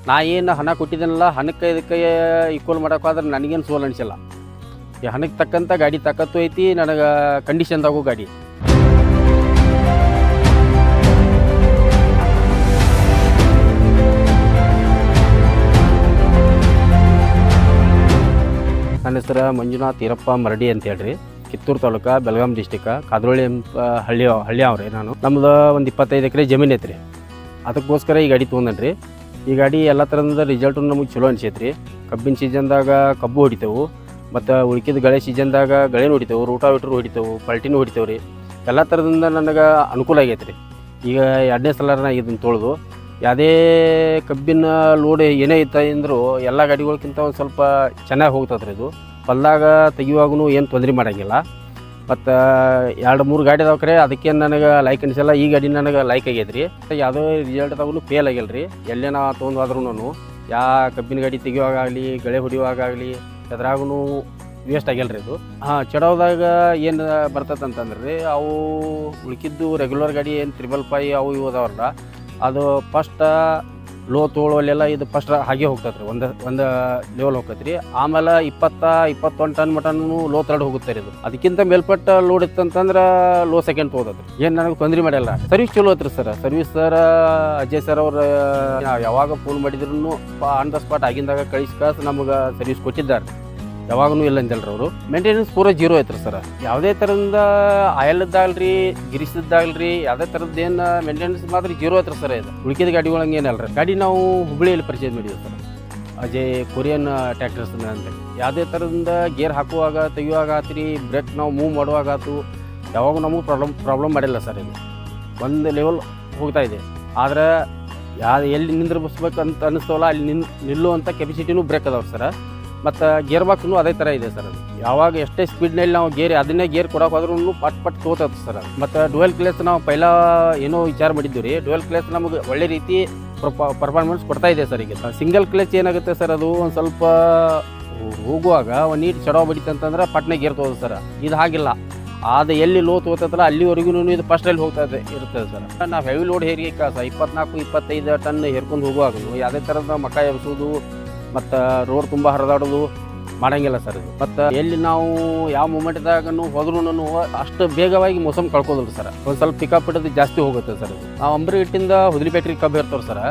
ನಾ ಏನು ಹಣ ಕೊಟ್ಟಿದ್ದೀನಲ್ಲ ಹಣಕ್ಕೆ ಇದಕ್ಕೆ ಈಕ್ವಲ್ ಮಾಡೋಕ್ಕಾದ್ರೆ ನನಗೇನು ಸೋಲು ಅನಿಸಿಲ್ಲ. ಈ ಹಣಕ್ಕೆ ತಕ್ಕಂಥ ಗಾಡಿ ತಾಕತ್ತು ಐತಿ, ನನಗೆ ಕಂಡೀಷನ್ದಾಗೂ ಗಾಡಿ. ನನ್ನ ಹೆಸರು ಮಂಜುನಾಥ್ ಈರಪ್ಪ ಮರಡಿ ಅಂತ ಹೇಳ್ರಿ. ಕಿತ್ತೂರು ತಾಲೂಕು, ಬೆಳಗಾಂ ಡಿಸ್ಟಿಕ್, ಕಾದ್ರೋಳಿ ಹಳ್ಳಿ ಅವ್ರಿ. ನಮ್ದು ಒಂದು 25 ಎಕರೆ ಜಮೀನು ಐತ್ರಿ. ಅದಕ್ಕೋಸ್ಕರ ಈ ಗಾಡಿ ತೊಗೊಂಡ್ರಿ. ಈ ಗಾಡಿ ಎಲ್ಲ ಥರದ ರಿಸಲ್ಟು ನಮಗೆ ಚಲೋ ಅನಿಸೈತ್ರಿ. ಕಬ್ಬಿನ ಸೀಸನ್ದಾಗ ಕಬ್ಬು ಹೊಡಿತೇವೆ, ಮತ್ತು ಉಳ್ಕಿದ ಗಳೆ ಸೀಸನ್ದಾಗ ಗಳೆನೂ ಹೊಡಿತೇವೆ, ರೂಟಾವಿಟ್ರು ಹೊಡಿತೇವೆ, ಪಲ್ಟಿನೂ ಹೊಡಿತೇವೆ ರೀ. ಎಲ್ಲ ಥರದಿಂದ ನನಗೆ ಅನುಕೂಲ ಆಗೈತೆ ರೀ. ಈಗ 2ನೇ ಸಲ ಇದನ್ನು ತೊಳೆದು ಯಾವುದೇ ಕಬ್ಬಿನ ಲೋಡ್ ಏನೇ ಇತ್ತು ಅಂದರೂ ಎಲ್ಲ ಗಾಡಿಗಳ್ಕಿಂತ ಒಂದು ಸ್ವಲ್ಪ ಚೆನ್ನಾಗಿ ಹೋಗ್ತದೆ ರೀ. ಇದು ಹೊಲ್ದಾಗ ತೆಗಿಯುವಾಗೂ ಏನು ತೊಂದರೆ ಮಾಡೋಂಗಿಲ್ಲ. ಮತ್ತು 2-3 ಗಾಡಿ ಅದಾವ ಕರೆ, ಅದಕ್ಕೇನು ನನಗೆ ಲೈಕ್ ಅನಿಸಲ್ಲ. ಈ ಗಾಡಿ ನನಗೆ ಲೈಕ್ ಆಗೈತೆ ರೀ. ಯಾವುದೋ ರಿಸಲ್ಟ್ದಾಗೂ ಫೇಲ್ ಆಗಿಲ್ಲ ರೀ. ಎಲ್ಲೇ ನಾ ತೊಗೊಂಡಾದ್ರೂ ಯಾವ ಕಬ್ಬಿನ ಗಾಡಿ ತೆಗಿಯುವಾಗಲಿ, ಗಳೆ ಹೊಡಿಯುವಾಗಲಿ ಅದ್ರಾಗೂ ವೇಸ್ಟ್ ಆಗಿಲ್ಲ ರೀ ಇದು. ಚಡೋದಾಗ ಏನು ಬರ್ತದೆ ಅಂತಂದ್ರೆ ರೀ, ಅವು ಉಳ್ಕಿದ್ದು ರೆಗ್ಯುಲರ್ ಗಾಡಿ ಏನು 555 ಅವು ಇವು ಅದಾವಲ್ಲ, ಅದು ಫಸ್ಟ್ ಲೋ ತೊಗೊಳ್ಳೋಲ್ಲೆಲ್ಲ ಇದು ಫಸ್ಟ್ ಹಾಗೆ ಹೋಗ್ತದೆ ರೀ. ಒಂದು ಲೆವೆಲ್ ಹೋಗ್ತೈತೆ ರೀ. ಆಮೇಲೆ 20-21 ಟನ್ ಮಟನೂ ಲೋ ತರ್ಡ್ ಹೋಗುತ್ತೆ ರೀ ಇದು. ಅದಕ್ಕಿಂತ ಮೇಲ್ಪಟ್ಟ ಲೋಡ್ ಇತ್ತಂತಂದ್ರೆ ಲೋ ಸೆಕೆಂಡ್ ತೊಗೋತದ್ರಿ. ಏನು ನನಗೆ ತೊಂದರೆ ಮಾಡಿಲ್ಲ. ಸರ್ವಿಸ್ ಚಲೋ ಐತ್ರಿ sir. Service sir Ajay sir ಅವ್ರು ಯಾವಾಗ ಫೋನ್ ಮಾಡಿದ್ರು ಆನ್ ದ ಸ್ಪಾಟ್ ಆಗಿಂದಾಗ ಕಳಿಸಿ ನಮಗೆ ಸರ್ವಿಸ್ ಕೊಟ್ಟಿದ್ದಾರೆ. ಯಾವಾಗೂ ಇಲ್ಲ ಅಂತಲ್ರಿ ಅವರು. ಮೇಂಟೆನೆನ್ಸ್ ಪೂರ 0 ಐತ್ರಿ ಸರ್. ಯಾವುದೇ ಥರದಿಂದ ಆಯಲ್ದಾಗಲ್ರಿ, ಗಿರಿಸದ್ದಾಗಲ್ರಿ, ಯಾವುದೇ ಥರದ್ದು ಏನು ಮೇಂಟೆನೆನ್ಸ್ ಮಾತ್ರ 0 ಐತ್ರಿ ಸರ್. ಇದು ಉಳ್ಕಿದ ಗಾಡಿಗಳಂಗೆ ಏನಲ್ರಿ. ಗಾಡಿ ನಾವು ಹುಬ್ಬಳ್ಳಿಯಲ್ಲಿ ಪರ್ಚೇಸ್ ಮಾಡಿದ್ವಿ ಸರ್, ಅಜಯ್ ಕೊರಿಯನ್ ಟ್ಯಾಕ್ಟರ್ಸ್ ಅಂತ. ಯಾವುದೇ ಥರದಿಂದ ಗೇರ್ ಹಾಕುವಾಗ ತೆಗಿಯುವಾಗ ಆತ್ರಿ, ಬ್ರೇಕ್ ನಾವು ಮೂವ್ ಮಾಡುವಾಗ ಆಯ್ತು, ಯಾವಾಗ ನಮಗೂ ಪ್ರಾಬ್ಲಮ್ ಮಾಡಿಲ್ಲ ಸರ್. ಇದು ಒಂದು ಲೆವೆಲ್ ಹೋಗ್ತಾ ಇದೆ. ಆದರೆ ಎಲ್ಲಿ ನಿಂದ್ರಬಿಸ್ಬೇಕಂತ ಅನ್ನಿಸ್ತವಲ್ಲ ಅಲ್ಲಿ ನಿಲ್ಲುವಂಥ ಕೆಪಾಸಿಟಿನೂ ಬ್ರೇಕ್ ಅದಾವೆ ಸರ್. ಮತ್ತು ಗೇರ್ ಬಾಕ್ಸ್ನು ಅದೇ ಥರ ಇದೆ ಸರ್. ಅದು ಯಾವಾಗ ಎಷ್ಟೇ ಸ್ಪೀಡ್ನಲ್ಲಿ ನಾವು ಅದನ್ನೇ ಗೇರ್ ಕೊಡೋಕೆ ಹೋದ್ರೂ ಪಟ್ ತೋತದೆ ಸರ್. ಮತ್ತು ಡುವೆಲ್ ಕ್ಲೇಸ್ ನಾವು ಪೈಲ ಏನೋ ವಿಚಾರ ಮಾಡಿದ್ವಿ ರೀ. ಡುವೆಲ್ ಕ್ಲೇಸ್ ನಮಗೆ ಒಳ್ಳೆ ರೀತಿ ಪರ್ಫಾರ್ಮೆನ್ಸ್ ಕೊಡ್ತಾ ಇದೆ ಸರ್. ಈಗ ಸಿಂಗಲ್ ಕ್ಲೇಸ್ ಏನಾಗುತ್ತೆ ಸರ್, ಅದು ಒಂದು ಸ್ವಲ್ಪ ಹೋಗುವಾಗ ಒಂದು ನೀಟ್ ಚಡೋ ಬಡಿತಂತಂದ್ರೆ ಪಟ್ನೆ ಗೇರ್ ತೋದು ಸರ್. ಇದು ಹಾಗಿಲ್ಲ. ಅದು ಎಲ್ಲಿ ಲೋ ತೋತದಲ್ಲ ಅಲ್ಲಿವರೆಗೂ ಇದು ಫಸ್ಟಲ್ಲಿ ಇರ್ತದೆ ಸರ್. ನಾವು ಹೆವಿ ಲೋಡ್ ಹೇರಿಗೆ 24-25 ಟನ್ ಹೇರ್ಕೊಂಡು ಹೋಗುವಾಗ ಯಾವುದೇ ಥರದ ಮಕ ಎಬ್ಸೋದು ಮತ್ತು ರೋಡ್ ತುಂಬ ಹರಿದಾಡೋದು ಮಾಡೋಂಗಿಲ್ಲ ಸರ್ ಇದು. ಮತ್ತು ಎಲ್ಲಿ ನಾವು ಯಾವ ಮೂಮೆಂಟ್ದಾಗ ಹೋದ್ರೂ ಅಷ್ಟು ಬೇಗವಾಗಿ ಮೋಸಮ್ ಕಳ್ಕೋದಿಲ್ಲ ಸರ್. ಒಂದು ಸ್ವಲ್ಪ ಪಿಕಪ್ ಇಡೋದು ಜಾಸ್ತಿ ಹೋಗುತ್ತೆ ಸರ್. ಇದು ನಾವು ಅಂಬ್ರಿಗಿಟ್ಟಿಂದ ಹುದಲಿ ಬ್ಯಾಟ್ರಿ ಕಬ್ಬು ಇರ್ತಾವೆ sir.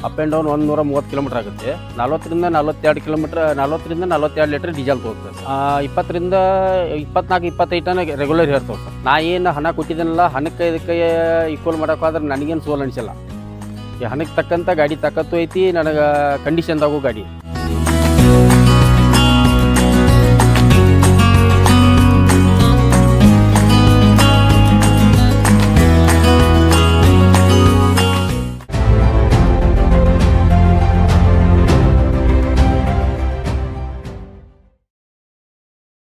Up and down 130 kilometre ಆಗುತ್ತೆ. 40-42 ಕಿಲೋಮೀಟ್ರ್, 40-42 ಲೀಟ್ರ್ ಡೀಸೆಲ್ ತೋರ್ತದೆ. 20-24-25 ಟನ್ ರೆಗ್ಯುಲರ್ ಇರ್ತವೆ ಸರ್. ನಾ ಏನು ಹಣ ಕೊಟ್ಟಿದ್ದೀನಲ್ಲ ಹಣಕ್ಕೆ ಇದಕ್ಕೆ ಈಕ್ವಲ್ ಮಾಡೋಕ್ಕಾದ್ರೆ ನನಗೇನು ಸೋಲು ಅನಿಸಿಲ್ಲ. ಈ ಹಣಕ್ಕೆ ತಕ್ಕಂಥ ಗಾಡಿ ತಾಕತ್ತು ಐತಿ, ನನಗೆ ಕಂಡೀಷನ್ದಾಗೂ ಗಾಡಿ.